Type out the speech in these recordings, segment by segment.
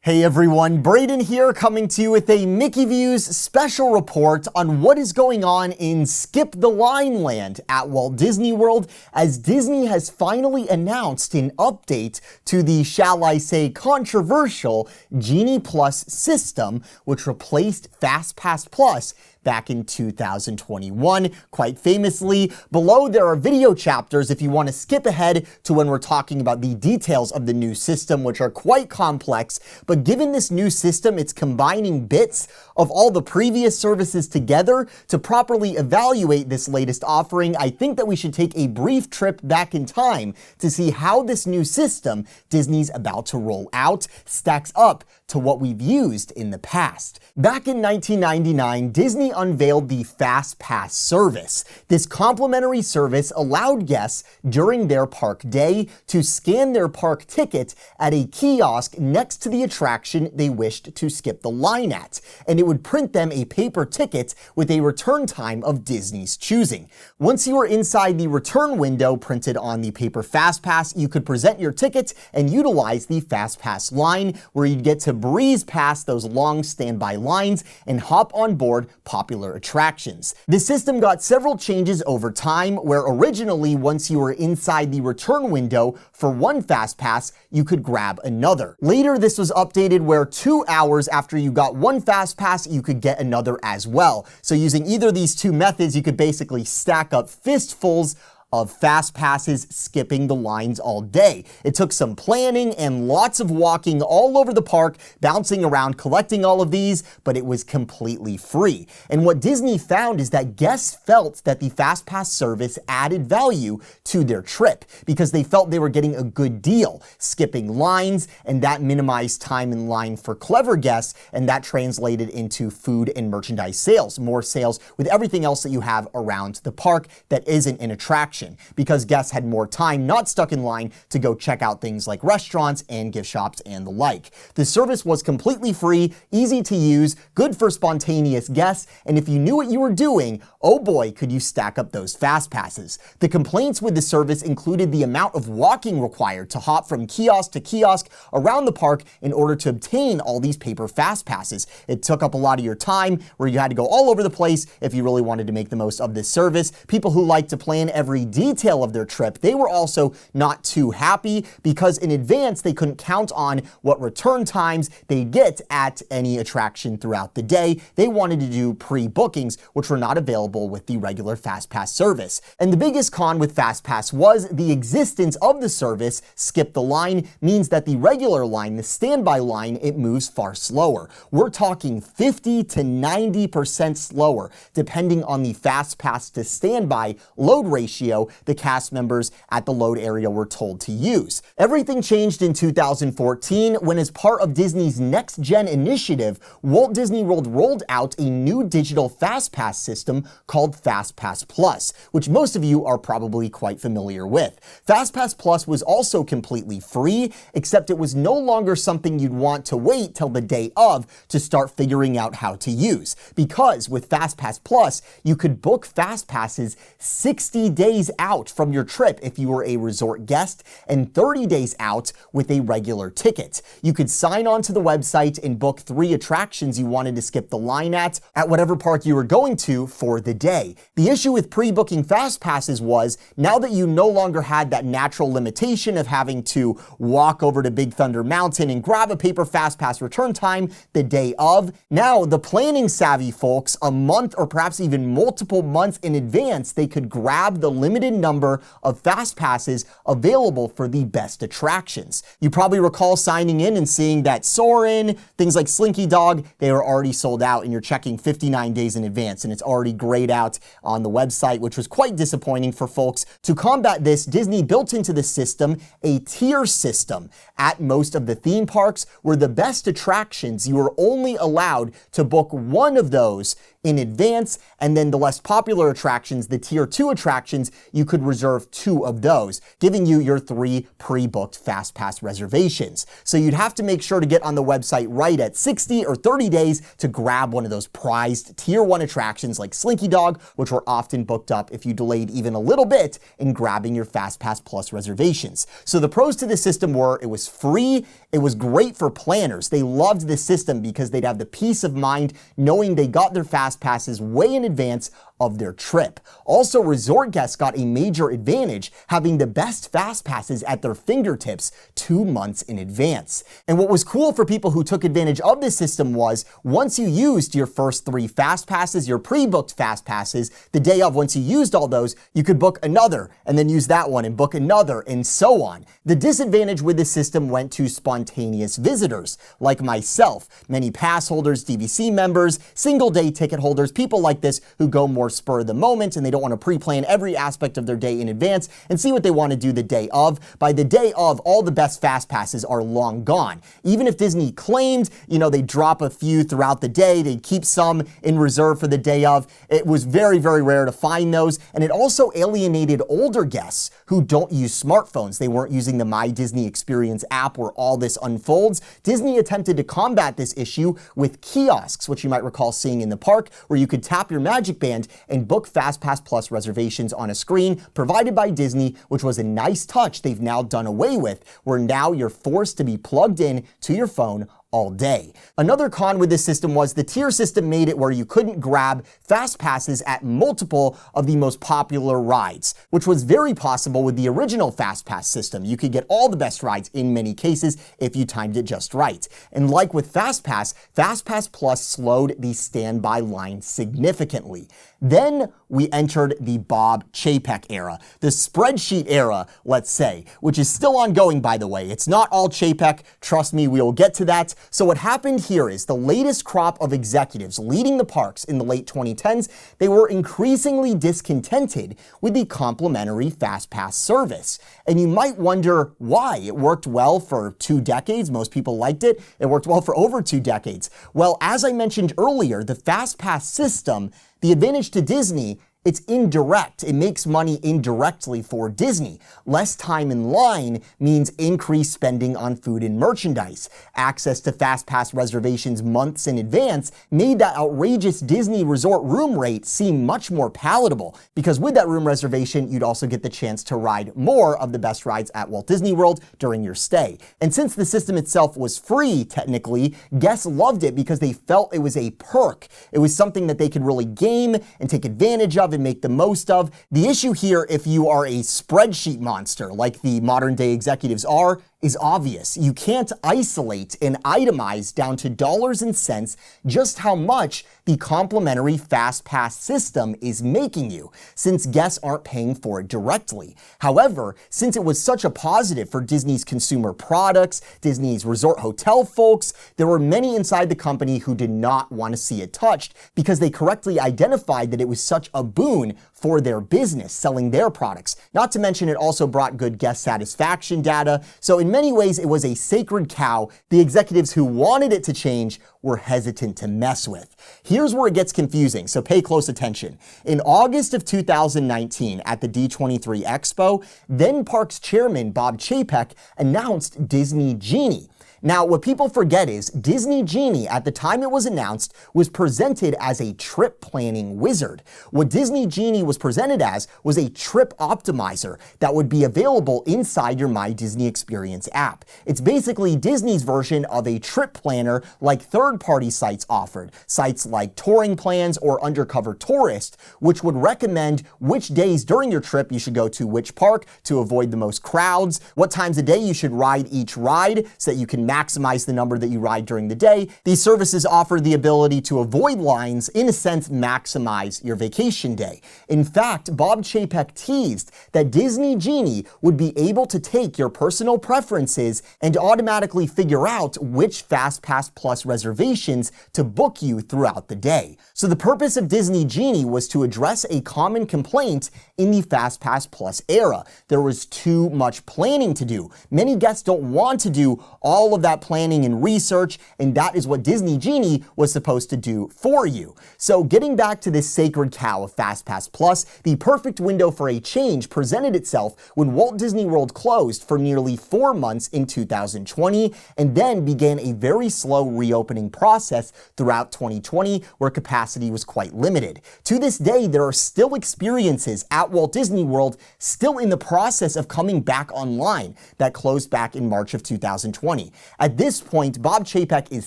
Hey everyone, Brayden here coming to you with a Mickey Views special report on what is going on in Skip the Line land at Walt Disney World, as Disney has finally announced an update to the, shall I say, controversial Genie Plus system, which replaced FastPass Plus back in 2021. Quite famously, below there are video chapters if you want to skip ahead to when we're talking about the details of the new system, which are quite complex. But given this new system, it's combining bits of all the previous services together to properly evaluate this latest offering. I think that we should take a brief trip back in time to see how this new system Disney's about to roll out stacks up to what we've used in the past. Back in 1999, Disney unveiled the FastPass service. This complimentary service allowed guests during their park day to scan their park ticket at a kiosk next to the attraction they wished to skip the line at, and it would print them a paper ticket with a return time of Disney's choosing. Once you were inside the return window printed on the paper FastPass, you could present your ticket and utilize the FastPass line, where you'd get to breeze past those long standby lines and hop on board popular attractions. The system got several changes over time, where originally once you were inside the return window for one FastPass, you could grab another. Later this was updated where 2 hours after you got one FastPass, you could get another as well. So using either of these two methods, you could basically stack up fistfuls of fast passes skipping the lines all day. It took some planning and lots of walking all over the park, bouncing around, collecting all of these, but it was completely free. And what Disney found is that guests felt that the FastPass service added value to their trip because they felt they were getting a good deal, skipping lines, and that minimized time in line for clever guests, and that translated into food and merchandise sales, more sales with everything else that you have around the park that isn't an attraction, because guests had more time not stuck in line to go check out things like restaurants and gift shops and the like. The service was completely free, easy to use, good for spontaneous guests, and if you knew what you were doing, oh boy, could you stack up those fast passes. The complaints with the service included the amount of walking required to hop from kiosk to kiosk around the park in order to obtain all these paper fast passes. It took up a lot of your time, where you had to go all over the place if you really wanted to make the most of this service. People who like to plan every detail of their trip, they were also not too happy because in advance they couldn't count on what return times they'd get at any attraction throughout the day. They wanted to do pre-bookings, which were not available with the regular FastPass service. And the biggest con with FastPass was the existence of the service. Skip the line means that the regular line, the standby line, it moves far slower. We're talking 50 to 90% slower, depending on the FastPass to standby load ratio the cast members at the load area were told to use. Everything changed in 2014 when, as part of Disney's Next Gen initiative, Walt Disney World rolled out a new digital FastPass system called FastPass Plus, which most of you are probably quite familiar with. FastPass Plus was also completely free, except it was no longer something you'd want to wait till the day of to start figuring out how to use, because with FastPass Plus, you could book FastPasses 60 days out from your trip if you were a resort guest, and 30 days out with a regular ticket. You could sign on to the website and book 3 attractions you wanted to skip the line at whatever park you were going to for the day. The issue with pre-booking fast passes was, now that you no longer had that natural limitation of having to walk over to Big Thunder Mountain and grab a paper fast pass return time the day of, now the planning savvy folks, a month or perhaps even multiple months in advance, they could grab the limited number of fast passes available for the best attractions. You probably recall signing in and seeing that Soarin', things like Slinky Dog, they were already sold out, and you're checking 59 days in advance, and it's already grayed out on the website, which was quite disappointing for folks. To combat this, Disney built into the system a tier system at most of the theme parks, where the best attractions, you were only allowed to book one of those in advance, and then the less popular attractions, the tier 2 attractions, you could reserve 2 of those, giving you your 3 pre-booked FastPass reservations. So you'd have to make sure to get on the website right at 60 or 30 days to grab one of those prized tier 1 attractions like Slinky Dog, which were often booked up if you delayed even a little bit in grabbing your FastPass Plus reservations. So the pros to this system were it was free, it was great for planners. They loved this system because they'd have the peace of mind knowing they got their fast passes way in advance of their trip. Also, resort guests got a major advantage having the best fast passes at their fingertips 2 months in advance. And what was cool for people who took advantage of this system was once you used your first 3 fast passes, your pre-booked fast passes, the day of, once you used all those, you could book another and then use that one and book another and so on. The disadvantage with this system went to spontaneous visitors like myself, many pass holders, DVC members, single day ticket holders, people like this who go more spur of the moment and they don't want to pre-plan every aspect of their day in advance and see what they want to do the day of. By the day of, all the best fast passes are long gone. Even if Disney claimed, they drop a few throughout the day, they keep some in reserve for the day of, it was very, very rare to find those. And it also alienated older guests who don't use smartphones. They weren't using the My Disney Experience app where all this unfolds. Disney attempted to combat this issue with kiosks, which you might recall seeing in the park, where you could tap your Magic Band and book FastPass Plus reservations on a screen provided by Disney, which was a nice touch they've now done away with, where now you're forced to be plugged in to your phone all day. Another con with this system was the tier system made it where you couldn't grab fast passes at multiple of the most popular rides, which was very possible with the original FastPass system. You could get all the best rides in many cases if you timed it just right. And like with FastPass, FastPass Plus slowed the standby line significantly. Then we entered the Bob Chapek era, the spreadsheet era, let's say, which is still ongoing, by the way. It's not all Chapek. Trust me, we will get to that. So what happened here is the latest crop of executives leading the parks in the late 2010s, they were increasingly discontented with the complimentary FastPass service. And you might wonder why. It worked well for 2 decades. Most people liked it. It worked well for over 2 decades. Well, as I mentioned earlier, the FastPass system, the advantage to Disney, it's indirect. It makes money indirectly for Disney. Less time in line means increased spending on food and merchandise. Access to FastPass reservations months in advance made that outrageous Disney resort room rate seem much more palatable, because with that room reservation, you'd also get the chance to ride more of the best rides at Walt Disney World during your stay. And since the system itself was free, technically, guests loved it because they felt it was a perk. It was something that they could really game and take advantage of and make the most of. The issue here, if you are a spreadsheet monster like the modern day executives are, is obvious. You can't isolate and itemize down to dollars and cents just how much the complimentary FastPass system is making you, since guests aren't paying for it directly. However, since it was such a positive for Disney's consumer products, Disney's resort hotel folks, there were many inside the company who did not want to see it touched because they correctly identified that it was such a boon for their business, selling their products. Not to mention it also brought good guest satisfaction data. So in many ways, it was a sacred cow the executives who wanted it to change were hesitant to mess with. Here's where it gets confusing, so pay close attention. In August of 2019 at the D23 Expo, then Parks chairman Bob Chapek announced Disney Genie. Now, what people forget is Disney Genie, at the time it was announced, was presented as a trip planning wizard. What Disney Genie was presented as was a trip optimizer that would be available inside your My Disney Experience app. It's basically Disney's version of a trip planner like third-party sites offered, sites like Touring Plans or Undercover Tourist, which would recommend which days during your trip you should go to which park to avoid the most crowds, what times a day you should ride each ride so that you can maximize the number that you ride during the day. These services offer the ability to avoid lines, in a sense, maximize your vacation day. In fact, Bob Chapek teased that Disney Genie would be able to take your personal preferences and automatically figure out which FastPass Plus reservations to book you throughout the day. So the purpose of Disney Genie was to address a common complaint in the FastPass Plus era. There was too much planning to do. Many guests don't want to do all of of that planning and research, and that is what Disney Genie was supposed to do for you. So getting back to this sacred cow of FastPass Plus, the perfect window for a change presented itself when Walt Disney World closed for nearly 4 months in 2020, and then began a very slow reopening process throughout 2020 where capacity was quite limited. To this day, there are still experiences at Walt Disney World still in the process of coming back online that closed back in March of 2020. At this point, Bob Chapek is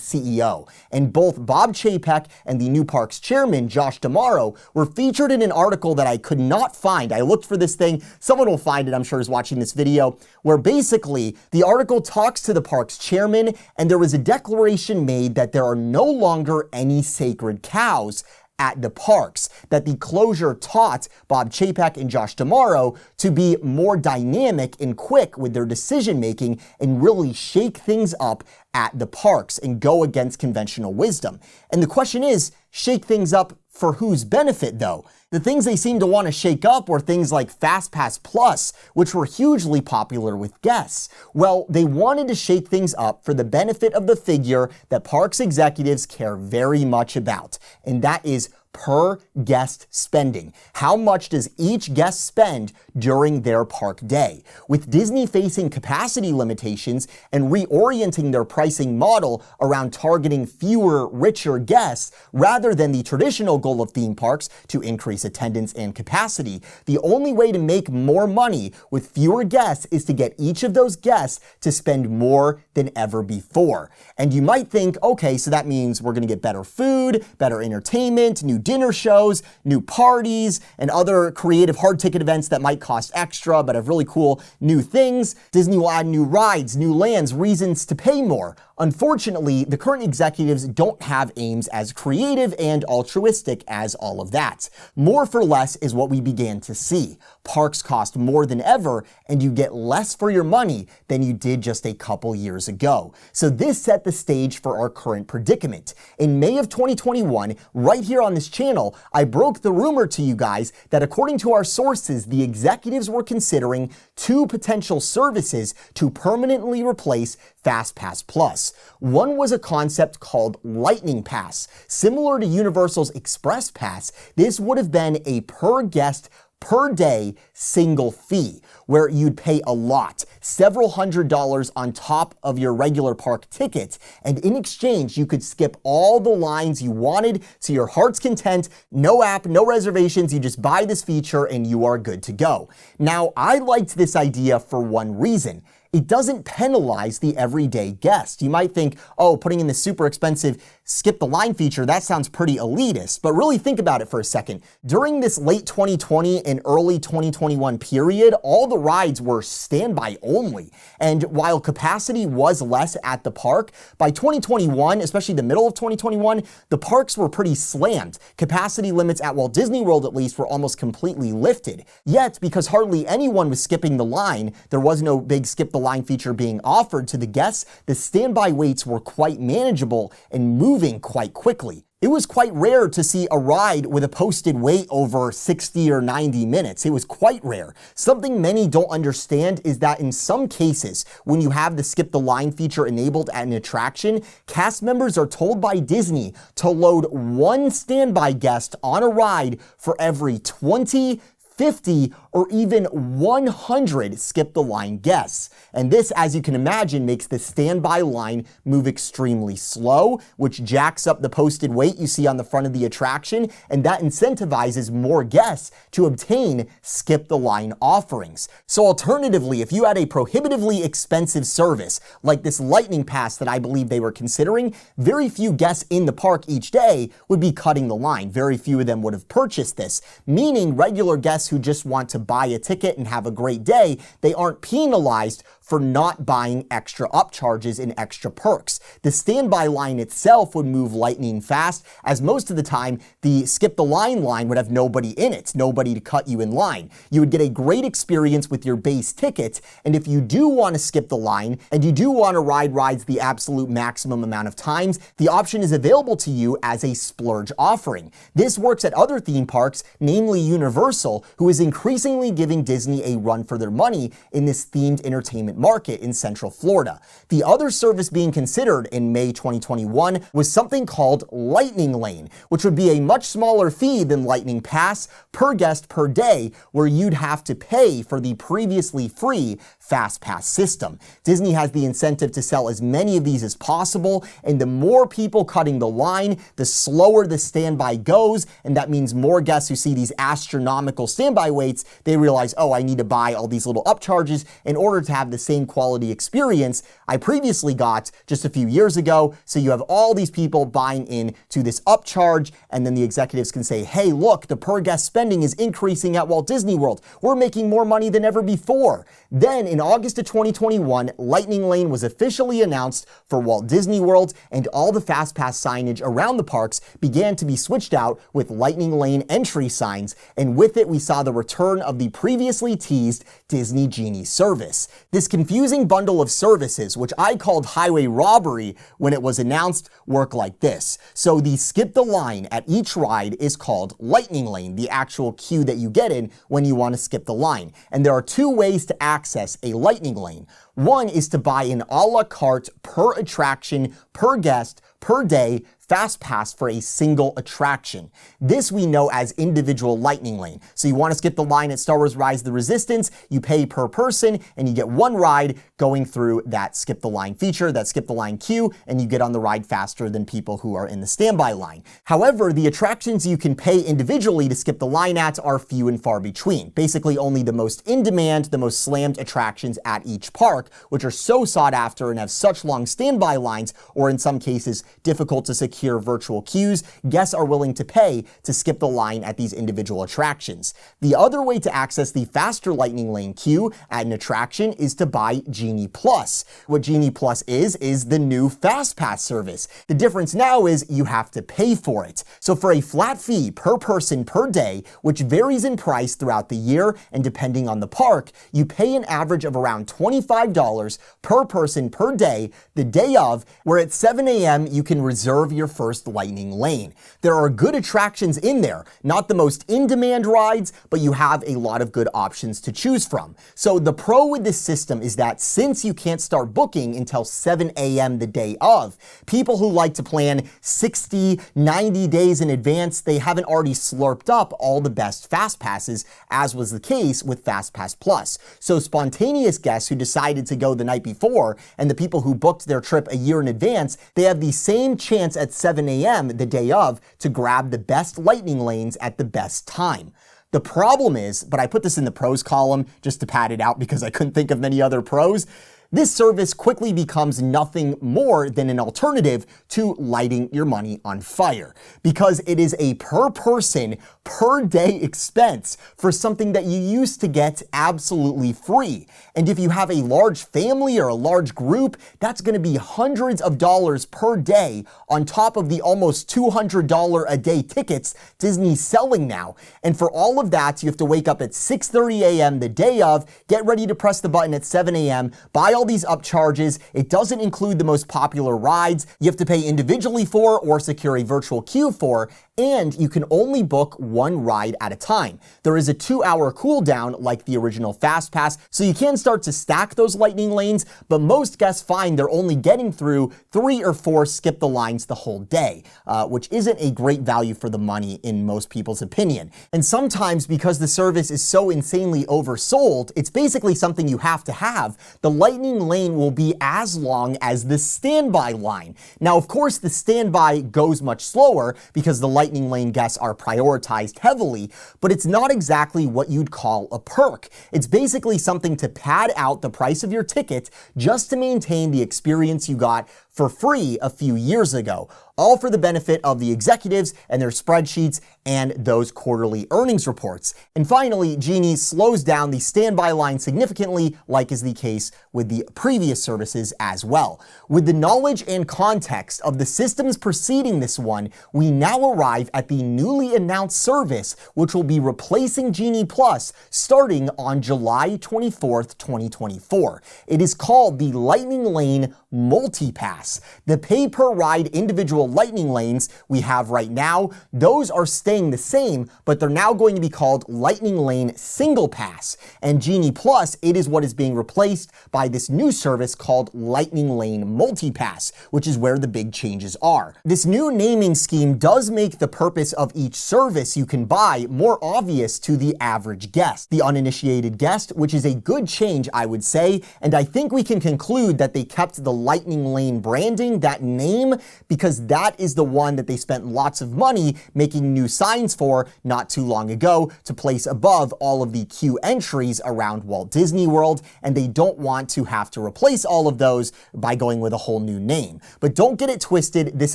CEO, and both Bob Chapek and the new park's chairman, Josh D'Amaro, were featured in an article that I could not find. I looked for this thing, someone will find it, I'm sure, is watching this video, where basically the article talks to the park's chairman, and there was a declaration made that there are no longer any sacred cows at the parks, that the closure taught Bob Chapek and Josh D'Amaro to be more dynamic and quick with their decision making and really shake things up at the parks and go against conventional wisdom. And the question is, shake things up for whose benefit though? The things they seem to want to shake up were things like FastPass Plus, which were hugely popular with guests. Well, they wanted to shake things up for the benefit of the figure that parks executives care very much about, and that is per guest spending. How much does each guest spend during their park day? With Disney facing capacity limitations and reorienting their pricing model around targeting fewer, richer guests rather than the traditional goal of theme parks to increase attendance and capacity, the only way to make more money with fewer guests is to get each of those guests to spend more than ever before. And you might think, okay, so that means we're going to get better food, better entertainment, new dinner shows, new parties, and other creative hard ticket events that might cost extra but have really cool new things. Disney will add new rides, new lands, reasons to pay more. Unfortunately, the current executives don't have aims as creative and altruistic as all of that. More for less is what we began to see. Parks cost more than ever, and you get less for your money than you did just a couple years ago. So this set the stage for our current predicament. In May of 2021, right here on this channel, I broke the rumor to you guys that according to our sources, the executives were considering 2 potential services to permanently replace FastPass Plus. One was a concept called Lightning Pass. Similar to Universal's Express Pass, this would have been a per guest per day single fee, where you'd pay a lot, several $100s on top of your regular park ticket, and in exchange you could skip all the lines you wanted to your heart's content, no app, no reservations, you just buy this feature and you are good to go. Now, I liked this idea for one reason. It doesn't penalize the everyday guest. You might think, oh, putting in the super expensive skip the line feature, that sounds pretty elitist, but really think about it for a second. During this late 2020 and early 2021 period, all the rides were standby only. And while capacity was less at the park, by 2021, especially the middle of 2021, the parks were pretty slammed. Capacity limits at Walt Disney World, at least, were almost completely lifted. Yet, because hardly anyone was skipping the line, there was no big skip the line feature being offered to the guests, the standby waits were quite manageable and moving quite quickly. It was quite rare to see a ride with a posted wait over 60 or 90 minutes. It was quite rare. Something many don't understand is that in some cases, when you have the skip the line feature enabled at an attraction, cast members are told by Disney to load 1 standby guest on a ride for every 20, 50, or even 100 skip the line guests. And this, as you can imagine, makes the standby line move extremely slow, which jacks up the posted wait you see on the front of the attraction, and that incentivizes more guests to obtain skip the line offerings. So alternatively, if you had a prohibitively expensive service like this Lightning Pass that I believe they were considering, very few guests in the park each day would be cutting the line. Very few of them would have purchased this, meaning regular guests who just want to buy a ticket and have a great day, they aren't penalized for not buying extra upcharges and extra perks. The standby line itself would move lightning fast, as most of the time the skip the line would have nobody in it, nobody to cut you in line. You would get a great experience with your base ticket, and if you do want to skip the line and you do want to ride rides the absolute maximum amount of times, the option is available to you as a splurge offering. This works at other theme parks, namely Universal, who is increasingly giving Disney a run for their money in this themed entertainment amusement market in Central Florida. The other service being considered in May 2021 was something called Lightning Lane, which would be a much smaller fee than Lightning Pass per guest per day, where you'd have to pay for the previously free FastPass system. Disney has the incentive to sell as many of these as possible, and the more people cutting the line, the slower the standby goes, and that means more guests who see these astronomical standby waits, they realize, oh, I need to buy all these little upcharges in order to have the same quality experience I previously got just a few years ago. So you have all these people buying in to this upcharge, and then the executives can say, hey, look, the per guest spending is increasing at Walt Disney World. We're making more money than ever before. Then in August of 2021, Lightning Lane was officially announced for Walt Disney World, and all the FastPass signage around the parks began to be switched out with Lightning Lane entry signs, and with it we saw the return of the previously teased Disney Genie service. This confusing bundle of services, which I called highway robbery when it was announced, work like this. So the skip the line at each ride is called Lightning Lane, the actual queue that you get in when you want to skip the line. And there are two ways to access a Lightning Lane. One is to buy an a la carte per attraction, per guest, per day FastPass for a single attraction. This we know as individual Lightning Lane. So you want to skip the line at Star Wars Rise of the Resistance, you pay per person, and you get one ride going through that skip the line feature, that skip the line queue, and you get on the ride faster than people who are in the standby line. However, the attractions you can pay individually to skip the line at are few and far between. Basically only the most in demand, the most slammed attractions at each park, which are so sought after and have such long standby lines, or in some cases difficult to secure virtual queues, guests are willing to pay to skip the line at these individual attractions. The other way to access the faster Lightning Lane queue at an attraction is to buy Genie Plus. What Genie Plus is the new FastPass service. The difference now is you have to pay for it. So for a flat fee per person per day, which varies in price throughout the year and depending on the park, you pay an average of around $25 per person per day the day of, where at 7 a.m. you can reserve your first Lightning Lane. There are good attractions in there, not the most in-demand rides, but you have a lot of good options to choose from. So the pro with this system is that since you can't start booking until 7 a.m. the day of, people who like to plan 60, 90 days in advance, they haven't already slurped up all the best Fast Passes, as was the case with FastPass Plus. So spontaneous guests who decided to go the night before and the people who booked their trip a year in advance, they have the same chance at 7 a.m. the day of to grab the best Lightning Lanes at the best time. The problem is, but I put this in the pros column just to pad it out because I couldn't think of many other pros, this service quickly becomes nothing more than an alternative to lighting your money on fire, because it is a per person, per day expense for something that you used to get absolutely free. And if you have a large family or a large group, that's going to be hundreds of dollars per day on top of the almost $200 a day tickets Disney's selling now. And for all of that, you have to wake up at 6:30 a.m. the day of, get ready to press the button at 7 a.m., buy all these upcharges. It doesn't include the most popular rides you have to pay individually for or secure a virtual queue for, and you can only book one ride at a time. There is a 2-hour cooldown like the original FastPass, so you can start to stack those Lightning Lanes, but most guests find they're only getting through 3 or 4 skip the lines the whole day, which isn't a great value for the money in most people's opinion. And sometimes because the service is so insanely oversold, it's basically something you have to have. The Lightning Lane will be as long as the standby line. Now, of course, the standby goes much slower because the Lightning Lane guests are prioritized heavily, but it's not exactly what you'd call a perk. It's basically something to pad out the price of your ticket just to maintain the experience you got for free a few years ago, all for the benefit of the executives and their spreadsheets and those quarterly earnings reports. And finally, Genie slows down the standby line significantly, like is the case with the previous services as well. With the knowledge and context of the systems preceding this one, we now arrive at the newly announced service, which will be replacing Genie Plus starting on July 24th, 2024. It is called the Lightning Lane Multi-Pass. Pass. The pay-per-ride individual Lightning lanes we have right now, those are staying the same, but they're now going to be called Lightning Lane Single Pass. And Genie Plus, it is what is being replaced by this new service called Lightning Lane Multi-Pass, which is where the big changes are. This new naming scheme does make the purpose of each service you can buy more obvious to the average guest, the uninitiated guest, which is a good change, I would say, and I think we can conclude that they kept the Lightning Lane branding, that name, because that is the one that they spent lots of money making new signs for not too long ago to place above all of the queue entries around Walt Disney World, and they don't want to have to replace all of those by going with a whole new name. But don't get it twisted, this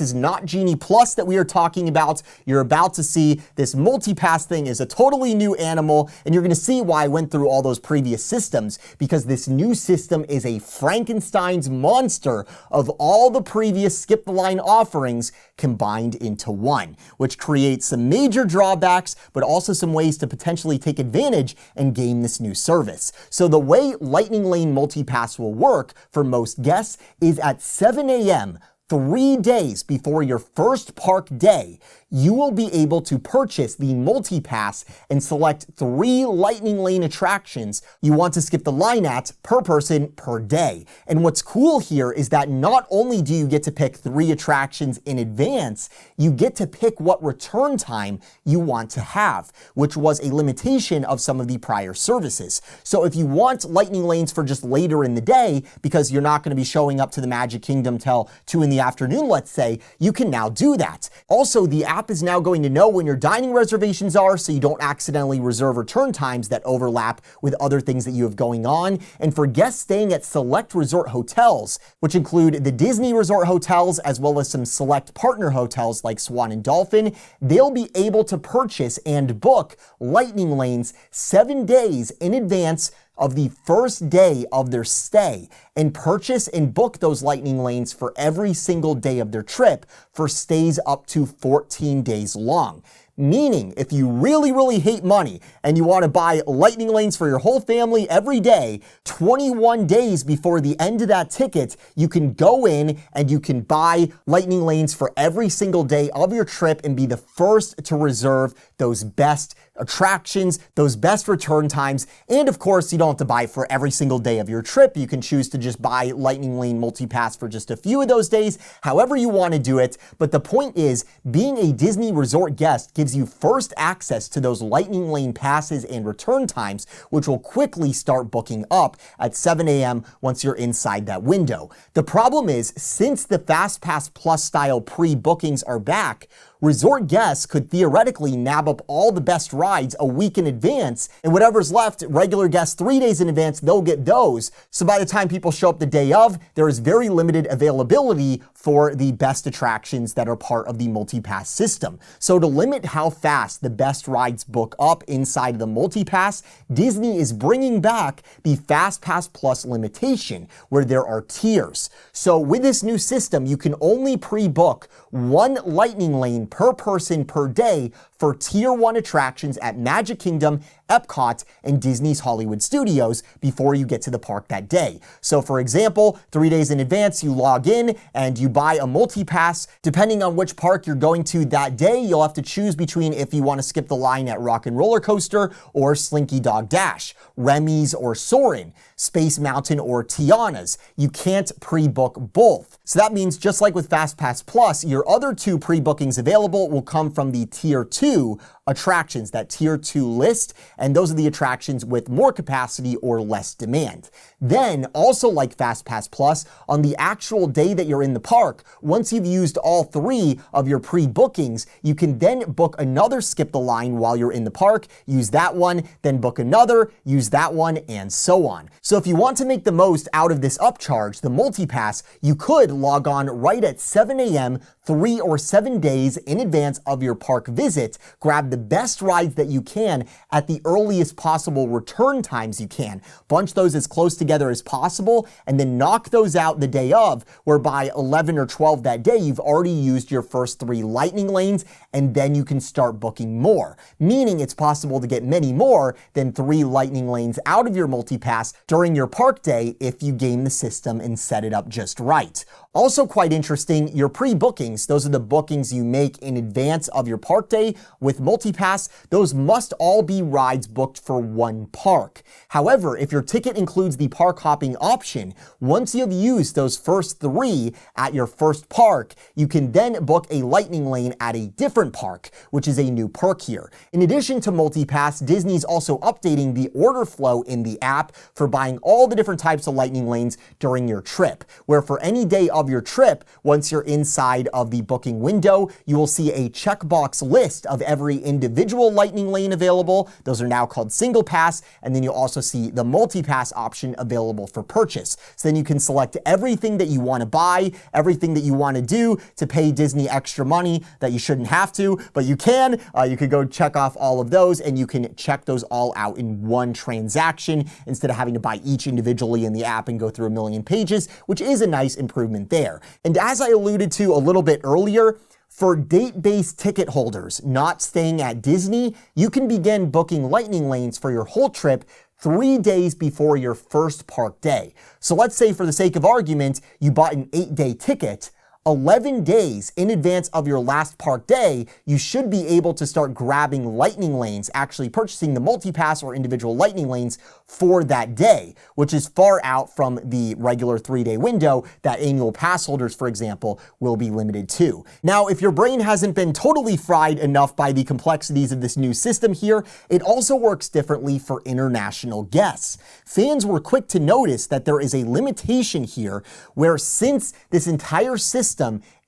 is not Genie Plus that we are talking about. You're about to see this multi-pass thing is a totally new animal, and you're going to see why I went through all those previous systems, because this new system is a Frankenstein's monster of all the previous skip the line offerings combined into one, which creates some major drawbacks, but also some ways to potentially take advantage and game this new service. So the way Lightning Lane Multi-Pass will work for most guests is at 7 a.m., 3 days before your first park day, you will be able to purchase the multi-pass and select 3 Lightning Lane attractions you want to skip the line at per person per day. And what's cool here is that not only do you get to pick 3 attractions in advance, you get to pick what return time you want to have, which was a limitation of some of the prior services. So if you want Lightning Lanes for just later in the day, because you're not going to be showing up to the Magic Kingdom till 2 in the afternoon, let's say, you can now do that. Also, the app is now going to know when your dining reservations are, so you don't accidentally reserve return times that overlap with other things that you have going on. And for guests staying at select resort hotels, which include the Disney Resort hotels as well as some select partner hotels like Swan and Dolphin, they'll be able to purchase and book Lightning Lanes 7 days in advance of the first day of their stay, and purchase and book those Lightning Lanes for every single day of their trip for stays up to 14 days long. Meaning, if you really, really hate money and you want to buy Lightning Lanes for your whole family every day, 21 days before the end of that ticket, you can go in and you can buy Lightning Lanes for every single day of your trip and be the first to reserve those best attractions, those best return times, and of course, you don't have to buy for every single day of your trip. You can choose to just buy Lightning Lane Multi-Pass for just a few of those days, however you want to do it. But the point is, being a Disney Resort guest gives you first access to those Lightning Lane passes and return times, which will quickly start booking up at 7 a.m. once you're inside that window. The problem is, since the FastPass Plus style pre-bookings are back, resort guests could theoretically nab up all the best rides a week in advance, and whatever's left, regular guests 3 days in advance, they'll get those. So by the time people show up the day of, there is very limited availability for the best attractions that are part of the multi-pass system. So to limit how fast the best rides book up inside the multi-pass, Disney is bringing back the FastPass Plus limitation, where there are tiers. So with this new system, you can only pre-book 1 Lightning Lane per person per day for Tier 1 attractions at Magic Kingdom, Epcot, and Disney's Hollywood Studios before you get to the park that day. So for example, 3 days in advance, you log in and you buy a multi-pass. Depending on which park you're going to that day, you'll have to choose between if you want to skip the line at Rock and Roller Coaster or Slinky Dog Dash, Remy's or Soarin', Space Mountain or Tiana's. You can't pre-book both. So that means just like with FastPass Plus, your other 2 pre-bookings available will come from the Tier 2 attractions, that Tier 2 list, and those are the attractions with more capacity or less demand. Then, also like FastPass Plus, on the actual day that you're in the park, once you've used all 3 of your pre-bookings, you can then book another skip the line while you're in the park, use that one, then book another, use that one, and so on. So if you want to make the most out of this upcharge, the multi-pass, you could log on right at 7 a.m. 3 or 7 days in advance of your park visit, grab the best rides that you can at the earliest possible return times you can. Bunch those as close together as possible and then knock those out the day of, where by 11 or 12 that day, you've already used your first 3 lightning lanes, and then you can start booking more. Meaning it's possible to get many more than 3 lightning lanes out of your multi-pass during your park day if you game the system and set it up just right. Also quite interesting, your pre-bookings, those are the bookings you make in advance of your park day with multi-pass, those must all be rides booked for one park. However, if your ticket includes the park hopping option, once you have used those first 3 at your first park, you can then book a lightning lane at a different park, which is a new perk here. In addition to multi-pass, Disney's also updating the order flow in the app for buying all the different types of lightning lanes during your trip, where for any day of your trip, once you're inside of the booking window, you will see a checkbox list of every individual lightning lane available. Those are now called single pass, and then you'll also see the multi-pass option available for purchase. So then you can select everything that you want to buy, everything that you want to do to pay Disney extra money that you shouldn't have to, but you can. You could go check off all of those, and you can check those all out in one transaction instead of having to buy each individually in the app and go through a million pages, which is a nice improvement there. And as I alluded to a little bit earlier, for date-based ticket holders not staying at Disney, you can begin booking lightning lanes for your whole trip 3 days before your first park day. So let's say, for the sake of argument, you bought an 8-day ticket. 11 days in advance of your last park day, you should be able to start grabbing lightning lanes, actually purchasing the multi-pass or individual lightning lanes for that day, which is far out from the regular 3-day window that annual pass holders, for example, will be limited to. Now, if your brain hasn't been totally fried enough by the complexities of this new system here, it also works differently for international guests. Fans were quick to notice that there is a limitation here where, since this entire system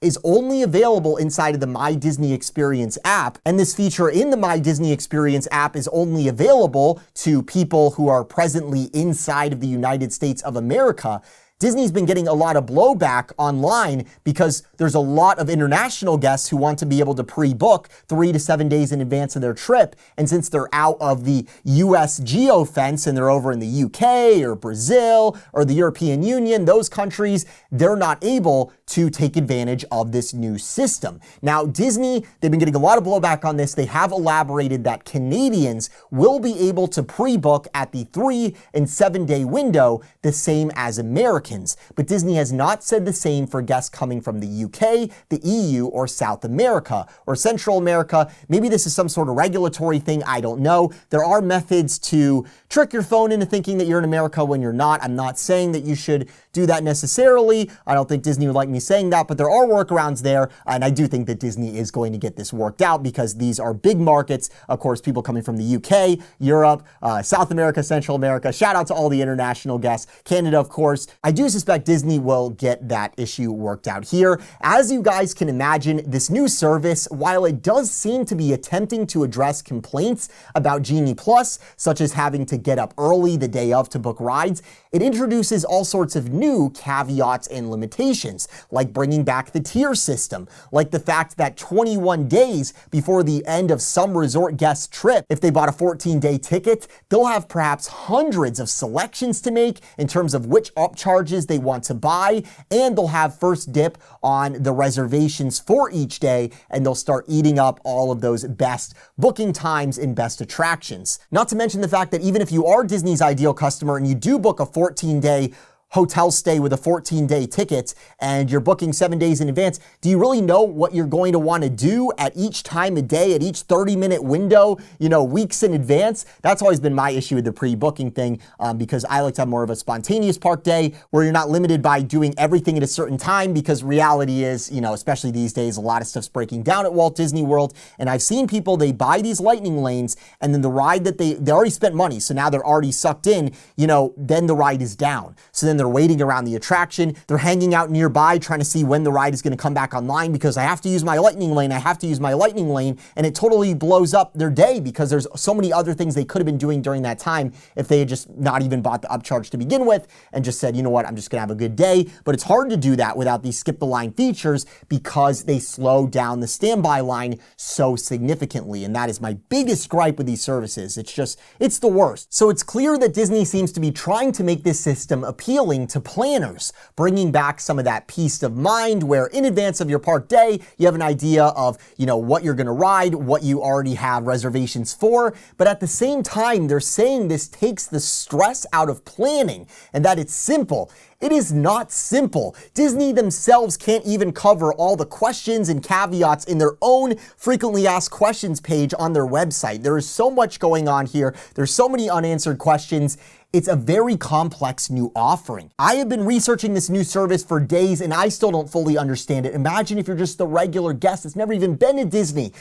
is only available inside of the My Disney Experience app, and this feature in the My Disney Experience app is only available to people who are presently inside of the United States of America, Disney's been getting a lot of blowback online because there's a lot of international guests who want to be able to pre-book 3 to 7 days in advance of their trip. And since they're out of the US geofence and they're over in the UK or Brazil or the European Union, those countries, they're not able to take advantage of this new system. Now, Disney, they've been getting a lot of blowback on this. They have elaborated that Canadians will be able to pre-book at the 3 and 7 day window, the same as Americans. But Disney has not said the same for guests coming from the UK, the EU, or South America, or Central America. Maybe this is some sort of regulatory thing, I don't know. There are methods to trick your phone into thinking that you're in America when you're not. I'm not saying that you should do that necessarily. I don't think Disney would like me saying that, but there are workarounds there, and I do think that Disney is going to get this worked out because these are big markets. Of course, people coming from the UK, Europe, South America, Central America. Shout out to all the international guests. Canada, of course. I do suspect Disney will get that issue worked out here. As you guys can imagine, this new service, while it does seem to be attempting to address complaints about Genie Plus, such as having to get up early the day of to book rides, it introduces all sorts of new caveats and limitations, like bringing back the tier system, like the fact that 21 days before the end of some resort guest's trip, if they bought a 14-day ticket, they'll have perhaps hundreds of selections to make in terms of which upcharges they want to buy, and they'll have first dip on the reservations for each day, and they'll start eating up all of those best booking times and best attractions. Not to mention the fact that even if you are Disney's ideal customer and you do book a 14-day hotel stay with a 14-day ticket and you're booking 7 days in advance, do you really know what you're going to want to do at each time of day, at each 30-minute window, weeks in advance? That's always been my issue with the pre-booking thing, because I like to have more of a spontaneous park day where you're not limited by doing everything at a certain time, because reality is, especially these days, a lot of stuff's breaking down at Walt Disney World, and I've seen people, they buy these lightning lanes, and then the ride that they already spent money, so now they're already sucked in, then the ride is down. So then they're waiting around the attraction. They're hanging out nearby trying to see when the ride is going to come back online because I have to use my lightning lane, I have to use my lightning lane, and it totally blows up their day because there's so many other things they could have been doing during that time if they had just not even bought the upcharge to begin with and just said, you know what, I'm just going to have a good day. But it's hard to do that without these skip the line features because they slow down the standby line so significantly. And that is my biggest gripe with these services. It's the worst. So it's clear that Disney seems to be trying to make this system appealing to planners, bringing back some of that peace of mind where in advance of your park day, you have an idea of, what you're going to ride, what you already have reservations for. But at the same time, they're saying this takes the stress out of planning and that it's simple. It is not simple. Disney themselves can't even cover all the questions and caveats in their own frequently asked questions page on their website. There is so much going on here. There's so many unanswered questions. It's a very complex new offering. I have been researching this new service for days and I still don't fully understand it. Imagine if you're just the regular guest that's never even been to Disney.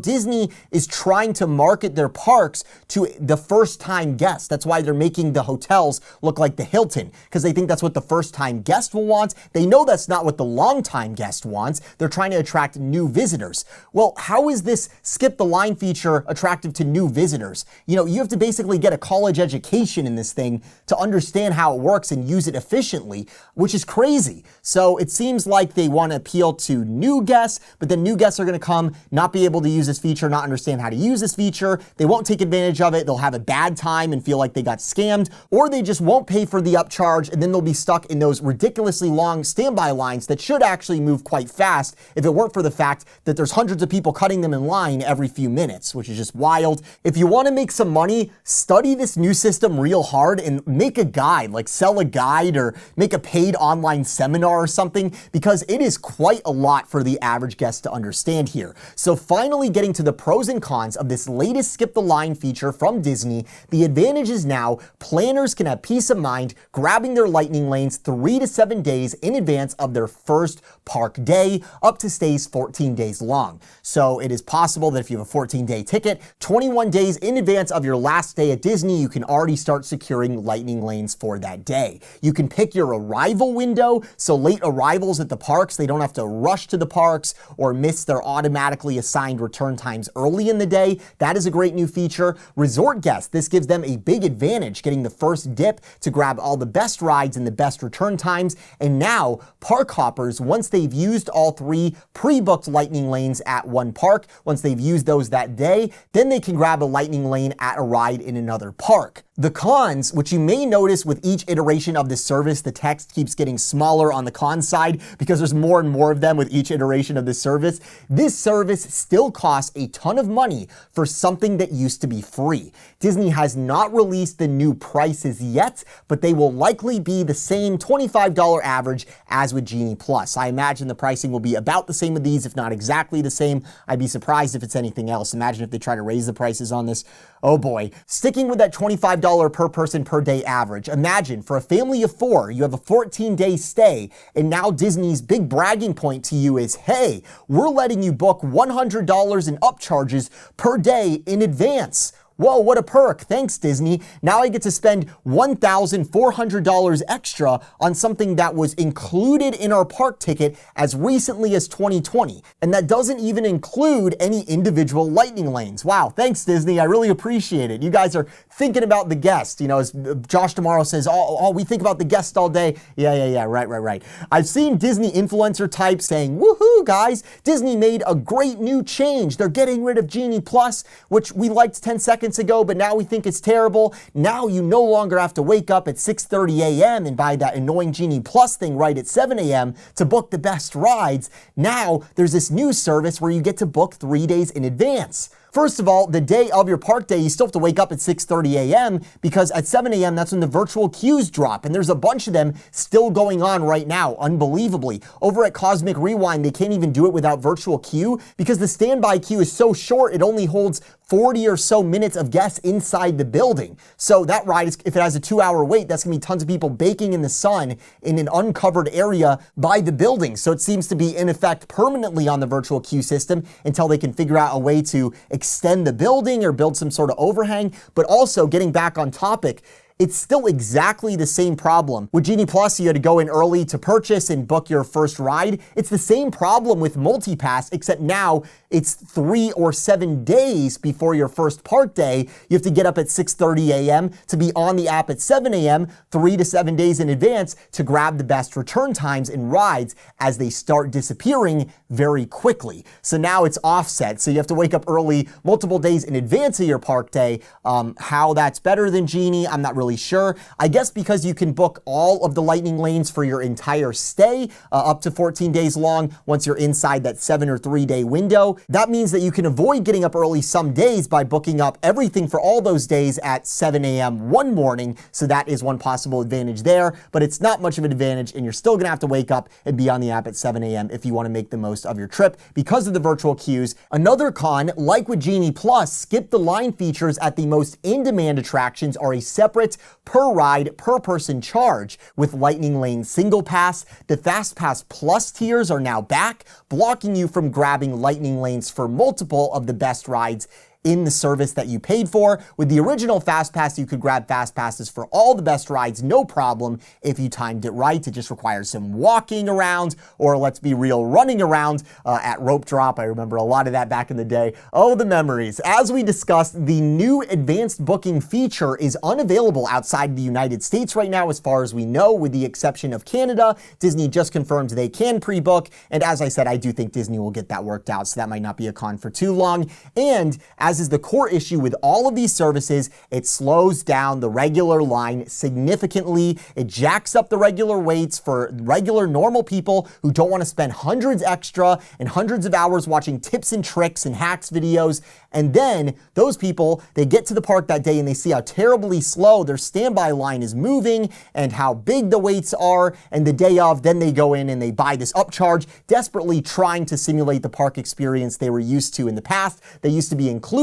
Disney is trying to market their parks to the first-time guest. That's why they're making the hotels look like the Hilton, because they think that's what the first-time guest will want. They know that's not what the long-time guest wants. They're trying to attract new visitors. Well, how is this skip the line feature attractive to new visitors? You have to basically get a college education in this thing to understand how it works and use it efficiently, which is crazy. So it seems like they want to appeal to new guests, but then new guests are going to come, not be able to use this feature, not understand how to use this feature. They won't take advantage of it. They'll have a bad time and feel like they got scammed, or they just won't pay for the upcharge and then they'll be stuck in those ridiculously long standby lines that should actually move quite fast if it weren't for the fact that there's hundreds of people cutting them in line every few minutes, which is just wild. If you want to make some money, study this new system real hard and make a guide, like sell a guide or make a paid online seminar or something, because it is quite a lot for the average guest to understand here. So finally getting to the pros and cons of this latest skip the line feature from Disney, the advantage is now planners can have peace of mind grabbing their lightning lanes 3 to 7 days in advance of their first park day, up to stays 14 days long. So it is possible that if you have a 14-day ticket, 21 days in advance of your last day at Disney, you can already start securing lightning lanes for that day. You can pick your arrival window, so late arrivals at the parks, they don't have to rush to the parks or miss their automatically assigned return times early in the day. That is a great new feature. Resort guests, this gives them a big advantage, getting the first dip to grab all the best rides and the best return times. And now, park hoppers, once they've used all 3 pre-booked lightning lanes at one park, once they've used those that day, then they can grab a lightning lane at a ride in another park. The cons, which you may notice with each iteration of this service, the text keeps getting smaller on the con side because there's more and more of them with each iteration of this service. This service still costs a ton of money for something that used to be free. Disney has not released the new prices yet, but they will likely be the same $25 average as with Genie Plus. I imagine the pricing will be about the same with these, if not exactly the same. I'd be surprised if it's anything else. Imagine if they try to raise the prices on this. Oh boy. Sticking with that $25 per person per day average, imagine for a family of 4, you have a 14-day stay, and now Disney's big bragging point to you is, hey, we're letting you book $100 in upcharges per day in advance. Whoa, what a perk. Thanks, Disney. Now I get to spend $1,400 extra on something that was included in our park ticket as recently as 2020. And that doesn't even include any individual lightning lanes. Wow, thanks, Disney. I really appreciate it. You guys are thinking about the guest. As Josh Tomorrow says, oh, we think about the guest all day. Yeah, right. I've seen Disney influencer types saying, woohoo, guys, Disney made a great new change. They're getting rid of Genie Plus, which we liked 10 seconds ago, but now we think it's terrible. Now you no longer have to wake up at 6:30 a.m. and buy that annoying Genie Plus thing right at 7 a.m. to book the best rides. Now there's this new service where you get to book 3 days in advance. First of all, the day of your park day, you still have to wake up at 6:30 a.m. because at 7 a.m. that's when the virtual queues drop, and there's a bunch of them still going on right now, unbelievably. Over at Cosmic Rewind, they can't even do it without virtual queue because the standby queue is so short, it only holds 40 or so minutes of guests inside the building. So that ride, if it has a 2-hour wait, that's gonna be tons of people baking in the sun in an uncovered area by the building. So it seems to be in effect permanently on the virtual queue system until they can figure out a way to extend the building or build some sort of overhang. But also, getting back on topic, it's still exactly the same problem. With Genie Plus, you had to go in early to purchase and book your first ride. It's the same problem with MultiPass, except now it's 3 or 7 days before your first park day. You have to get up at 6:30 a.m. to be on the app at 7 a.m., 3 to 7 days in advance to grab the best return times in rides as they start disappearing very quickly. So now it's offset. So you have to wake up early multiple days in advance of your park day. How that's better than Genie, I'm not really sure. I guess because you can book all of the lightning lanes for your entire stay, up to 14 days long once you're inside that 7 or 3 day window. That means that you can avoid getting up early some days by booking up everything for all those days at 7 a.m. one morning. So that is one possible advantage there, but it's not much of an advantage, and you're still gonna have to wake up and be on the app at 7 a.m. if you wanna make the most of your trip because of the virtual queues. Another con, like with Genie Plus, skip the line features at the most in-demand attractions are a separate per ride, per person charge. With Lightning Lane Single Pass, the FastPass Plus tiers are now back, blocking you from grabbing Lightning Lanes for multiple of the best rides in the service that you paid for. With the original FastPass, you could grab FastPasses for all the best rides, no problem, if you timed it right. It just requires some walking around, or let's be real, running around at rope drop. I remember a lot of that back in the day. Oh, the memories. As we discussed, the new advanced booking feature is unavailable outside the United States right now, as far as we know, with the exception of Canada. Disney just confirmed they can pre-book, and as I said, I do think Disney will get that worked out, so that might not be a con for too long. And as is the core issue with all of these services, it slows down the regular line significantly. It jacks up the regular waits for regular normal people who don't want to spend hundreds extra and hundreds of hours watching tips and tricks and hacks videos. And then those people, they get to the park that day and they see how terribly slow their standby line is moving and how big the waits are. And the day of, then they go in and they buy this upcharge, desperately trying to simulate the park experience they were used to in the past. They used to be included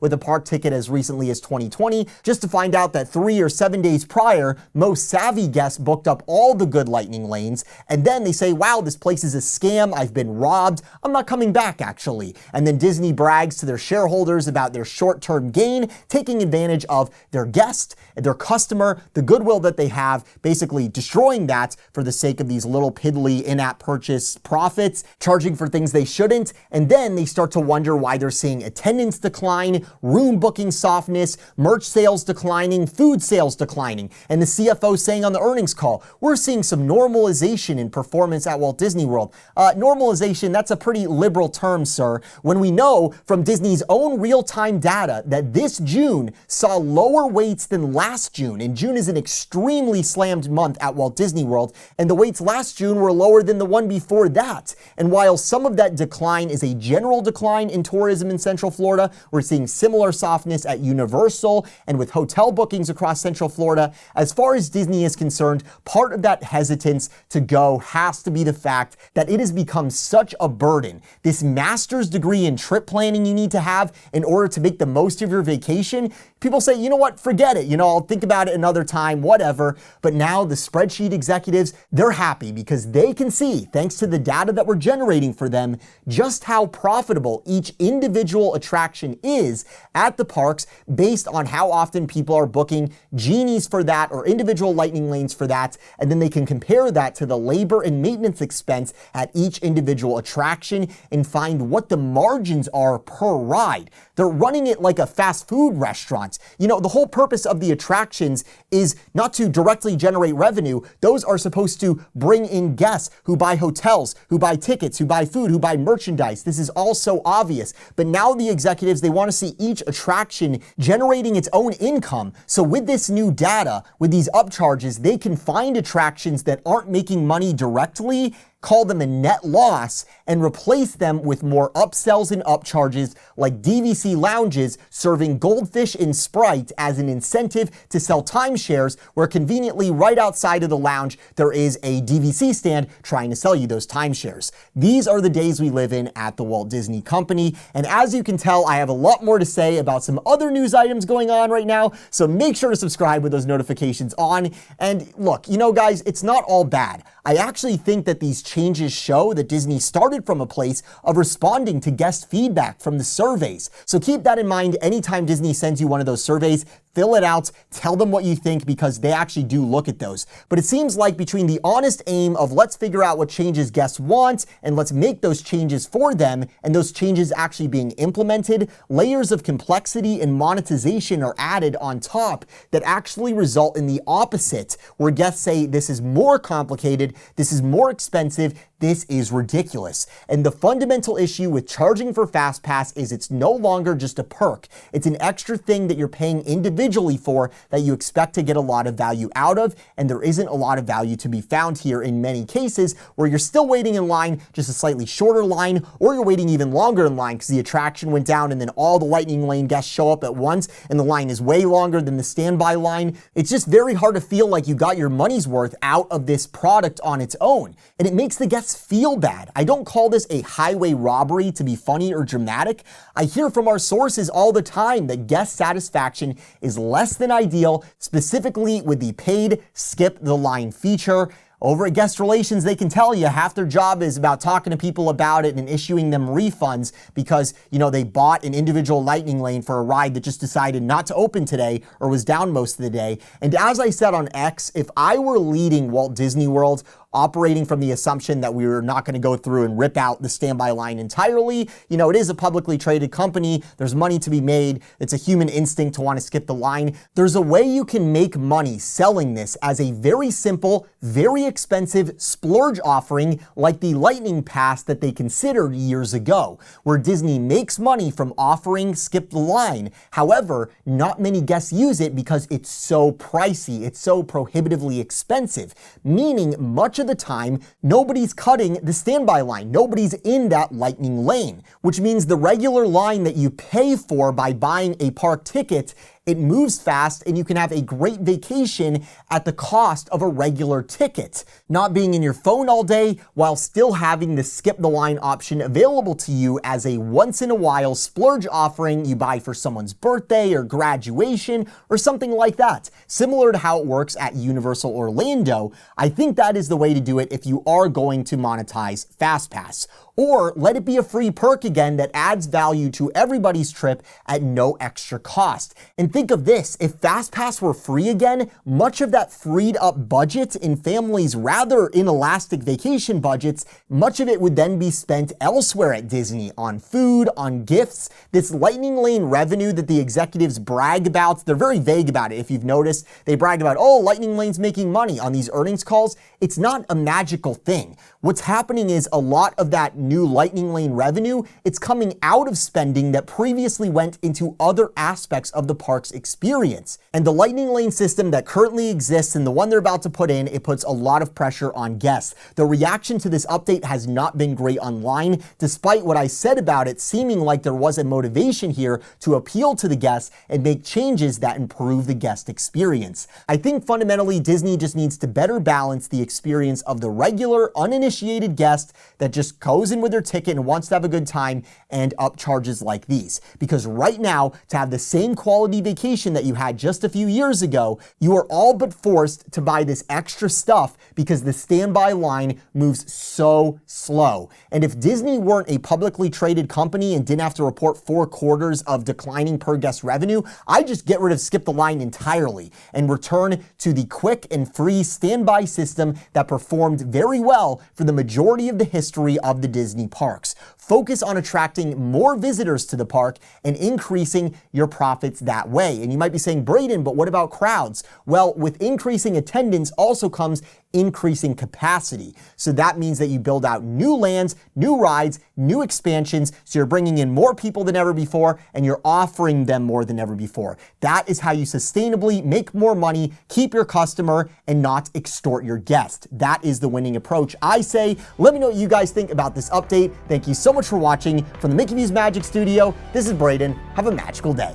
with a park ticket as recently as 2020, just to find out that 3 or 7 days prior, most savvy guests booked up all the good lightning lanes, and then they say, wow, this place is a scam, I've been robbed, I'm not coming back actually. And then Disney brags to their shareholders about their short-term gain, taking advantage of their guest, their customer, the goodwill that they have, basically destroying that for the sake of these little piddly in-app purchase profits, charging for things they shouldn't, and then they start to wonder why they're seeing attendance decline, room booking softness, merch sales declining, food sales declining. And the CFO saying on the earnings call, we're seeing some normalization in performance at Walt Disney World. Normalization, that's a pretty liberal term, sir, when we know from Disney's own real-time data that this June saw lower waits than last June. And June is an extremely slammed month at Walt Disney World, and the waits last June were lower than the one before that. And while some of that decline is a general decline in tourism in Central Florida, we're seeing similar softness at Universal and with hotel bookings across Central Florida. As far as Disney is concerned, part of that hesitance to go has to be the fact that it has become such a burden. This master's degree in trip planning you need to have in order to make the most of your vacation. People say, you know what, forget it. I'll think about it another time, whatever. But now the spreadsheet executives, they're happy because they can see, thanks to the data that we're generating for them, just how profitable each individual attraction is at the parks based on how often people are booking genies for that or individual lightning lanes for that. And then they can compare that to the labor and maintenance expense at each individual attraction and find what the margins are per ride. They're running it like a fast food restaurant. The whole purpose of the attractions is not to directly generate revenue. Those are supposed to bring in guests who buy hotels, who buy tickets, who buy food, who buy merchandise. This is all so obvious. But now the executives, they want to see each attraction generating its own income. So with this new data, with these upcharges, they can find attractions that aren't making money directly, call them a net loss, and replace them with more upsells and upcharges like DVC lounges serving goldfish and Sprite as an incentive to sell timeshares, where conveniently right outside of the lounge there is a DVC stand trying to sell you those timeshares. These are the days we live in at the Walt Disney Company, and as you can tell, I have a lot more to say about some other news items going on right now, so make sure to subscribe with those notifications on. And look, guys, it's not all bad. I actually think that these changes show that Disney started from a place of responding to guest feedback from the surveys. So keep that in mind anytime Disney sends you one of those surveys. Fill it out, tell them what you think, because they actually do look at those. But it seems like between the honest aim of let's figure out what changes guests want and let's make those changes for them, and those changes actually being implemented, layers of complexity and monetization are added on top that actually result in the opposite, where guests say this is more complicated, this is more expensive, this is ridiculous. And the fundamental issue with charging for FastPass is it's no longer just a perk. It's an extra thing that you're paying individually for that you expect to get a lot of value out of, and there isn't a lot of value to be found here in many cases, where you're still waiting in line, just a slightly shorter line, or you're waiting even longer in line because the attraction went down and then all the Lightning Lane guests show up at once and the line is way longer than the standby line. It's just very hard to feel like you got your money's worth out of this product on its own, and it makes the guests feel bad. I don't call this a highway robbery to be funny or dramatic. I hear from our sources all the time that guest satisfaction is less than ideal, specifically with the paid skip the line feature. Over at Guest Relations, they can tell you half their job is about talking to people about it and issuing them refunds because, they bought an individual Lightning Lane for a ride that just decided not to open today or was down most of the day. And as I said on X, if I were leading Walt Disney World, operating from the assumption that we were not going to go through and rip out the standby line entirely. It is a publicly traded company. There's money to be made. It's a human instinct to want to skip the line. There's a way you can make money selling this as a very simple, very expensive splurge offering like the Lightning Pass that they considered years ago, where Disney makes money from offering skip the line. However, not many guests use it because it's so pricey. It's so prohibitively expensive, meaning much of the time, nobody's cutting the standby line. Nobody's in that Lightning Lane, which means the regular line that you pay for by buying a park ticket, it moves fast and you can have a great vacation at the cost of a regular ticket. Not being in your phone all day while still having the skip the line option available to you as a once in a while splurge offering you buy for someone's birthday or graduation or something like that. Similar to how it works at Universal Orlando, I think that is the way to do it if you are going to monetize FastPass. Or let it be a free perk again that adds value to everybody's trip at no extra cost. And think of this, if FastPass were free again, much of that freed up budget in families' rather inelastic vacation budgets, much of it would then be spent elsewhere at Disney on food, on gifts. This Lightning Lane revenue that the executives brag about, they're very vague about it if you've noticed. They brag about, Lightning Lane's making money on these earnings calls. It's not a magical thing. What's happening is a lot of that new Lightning Lane revenue, it's coming out of spending that previously went into other aspects of the park's experience. And the Lightning Lane system that currently exists and the one they're about to put in, it puts a lot of pressure on guests. The reaction to this update has not been great online, despite what I said about it seeming like there was a motivation here to appeal to the guests and make changes that improve the guest experience. I think fundamentally Disney just needs to better balance the experience of the regular, uninitiated guest that just goes in with their ticket and wants to have a good time and up charges like these. Because right now, to have the same quality vacation that you had just a few years ago, you are all but forced to buy this extra stuff because the standby line moves so slow. And if Disney weren't a publicly traded company and didn't have to report 4 quarters of declining per guest revenue, I'd just get rid of skip the line entirely and return to the quick and free standby system that performed very well for the majority of the history of the Disney parks. Focus on attracting more visitors to the park and increasing your profits that way. And you might be saying, Brayden, but what about crowds? Well, with increasing attendance also comes increasing capacity. So that means that you build out new lands, new rides, new expansions, so you're bringing in more people than ever before and you're offering them more than ever before. That is how you sustainably make more money, keep your customer, and not extort your guest. That is the winning approach, I say. Let me know what you guys think about this update. Thank you so much for watching. From the Mickey Views Magic Studio, this is Brayden. Have a magical day.